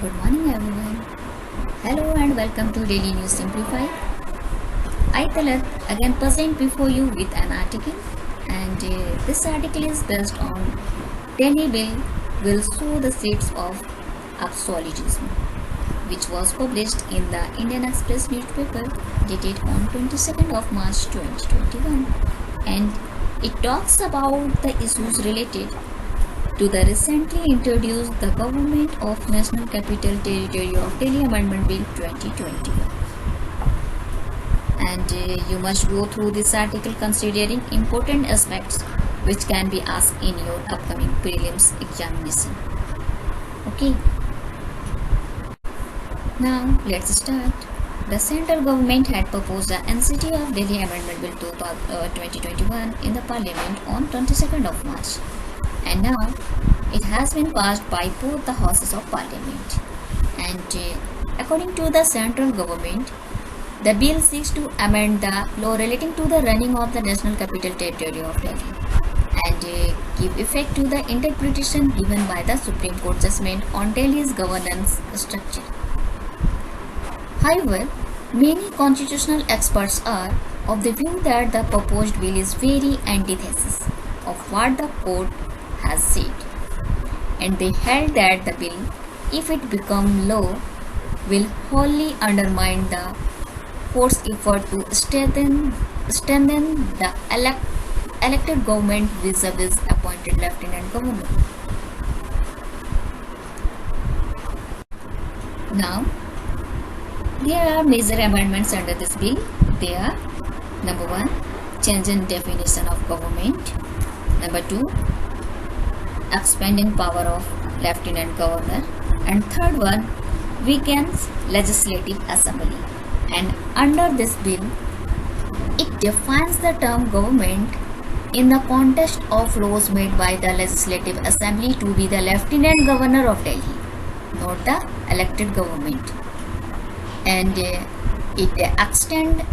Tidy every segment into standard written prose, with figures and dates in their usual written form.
Good morning, everyone. Hello and welcome to Daily News Simplify. I, Talat, again present before you with an article, and this article is based on Delhi Bill will sow the seeds of absolutism, which was published in the Indian Express newspaper dated on 22nd of March 2021, and it talks about the issues related to the recently introduced the Government of National Capital Territory of Delhi Amendment Bill 2021. And you must go through this article considering important aspects which can be asked in your upcoming prelims examination. Okay. Now let's start. The central government had proposed the NCT of Delhi Amendment Bill 2021 in the Parliament on 22nd of March. And now it has been passed by both the houses of parliament. And according to the central government, the bill seeks to amend the law relating to the running of the National Capital Territory of Delhi and give effect to the interpretation given by the Supreme Court judgment on Delhi's governance structure. However, many constitutional experts are of the view that the proposed bill is very antithesis of what the court has said, and they held that the bill, if it become law, will wholly undermine the court's effort to strengthen the elected government vis-a-vis appointed lieutenant governor. Now, there are major amendments under this bill. They are: number 1, change in definition of government; number 2, expanding power of lieutenant governor; and third one, weakens legislative assembly. And under this bill, it defines the term government in the context of laws made by the legislative assembly to be the lieutenant governor of Delhi, not the elected government. And it extends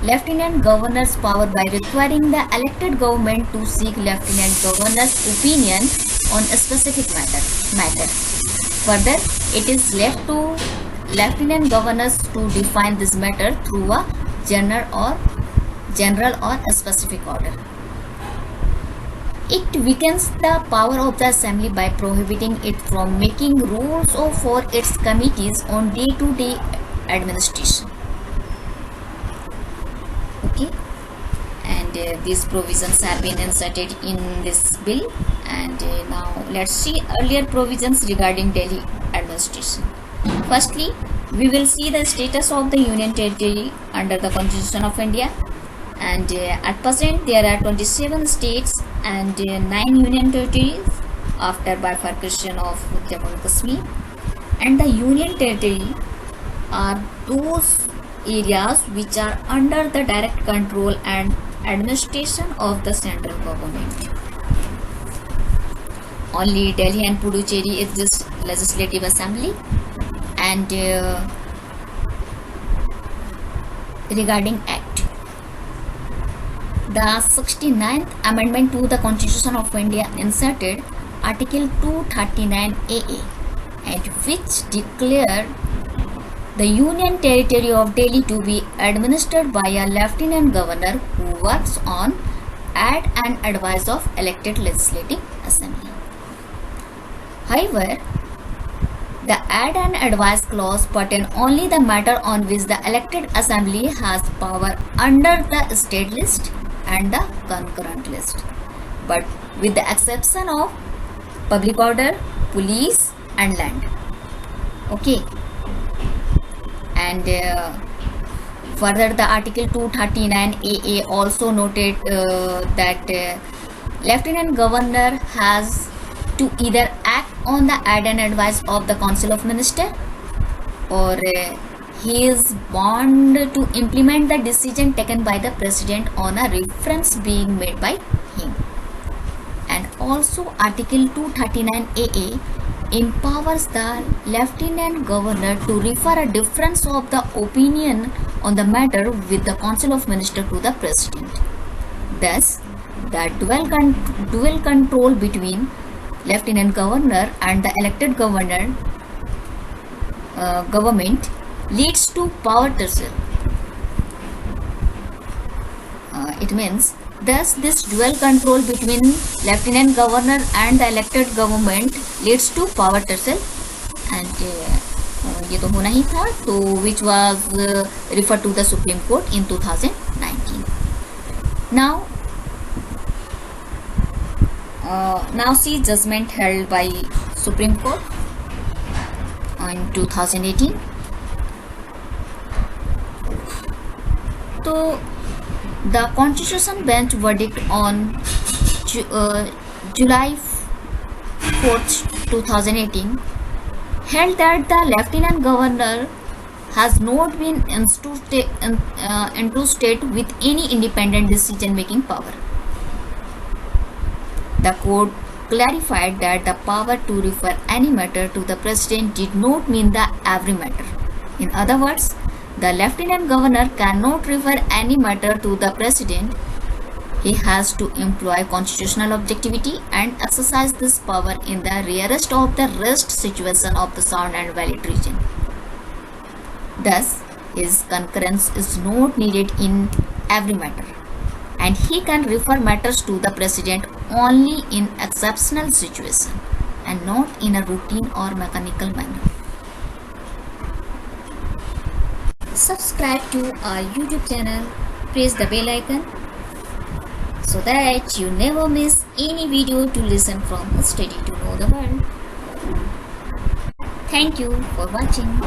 lieutenant governor's power by requiring the elected government to seek lieutenant governor's opinion on a specific matter. Further, it is left to lieutenant governors to define this matter through a general or a specific order. It weakens the power of the assembly by prohibiting it from making rules for its committees on day-to-day administration. Okay, and these provisions have been inserted in this bill. And now let's see earlier provisions regarding Delhi administration. Firstly, we will see the status of the Union Territory under the Constitution of India. And at present there are 27 states and 9 Union Territories after bifurcation of Jammu and Kashmir. And the Union Territory are those areas which are under the direct control and administration of the central government. Only Delhi and Puducherry exist legislative assembly. And regarding Act, the 69th Amendment to the Constitution of India inserted Article 239AA, and which declared the Union Territory of Delhi to be administered by a Lieutenant Governor who works on ad and advice of elected legislative assembly. However, the ad and advice clause pertain only the matter on which the elected assembly has power under the state list and the concurrent list, but with the exception of public order, police and land. Okay. And further, the Article 239AA also noted that Lieutenant Governor has to either act on the ad and advice of the Council of Ministers, or he is bound to implement the decision taken by the President on a reference being made by him. And also Article 239AA empowers the Lieutenant Governor to refer a difference of the opinion on the matter with the Council of Ministers to the President. Thus, the dual control between Lieutenant Governor and the elected governor government leads to power tussle. It means thus this dual control between lieutenant governor and the elected government leads to power tussle, and ये तो होना ही था, तो which was referred to the Supreme Court in 2019. Now see judgment held by Supreme Court in 2018. So the Constitution Bench verdict on July 4th, 2018 held that the Lieutenant Governor has not been entrusted with any independent decision-making power. The court clarified that the power to refer any matter to the President did not mean the every matter. In other words, the Lieutenant Governor cannot refer any matter to the President. He has to employ constitutional objectivity and exercise this power in the rarest of the rest situation of the sound and valid reason. Thus, his concurrence is not needed in every matter, and he can refer matters to the President only in exceptional situation and not in a routine or mechanical manner. Subscribe to our YouTube channel, press the bell icon so that you never miss any video to listen from Study to Know the World. Thank you for watching.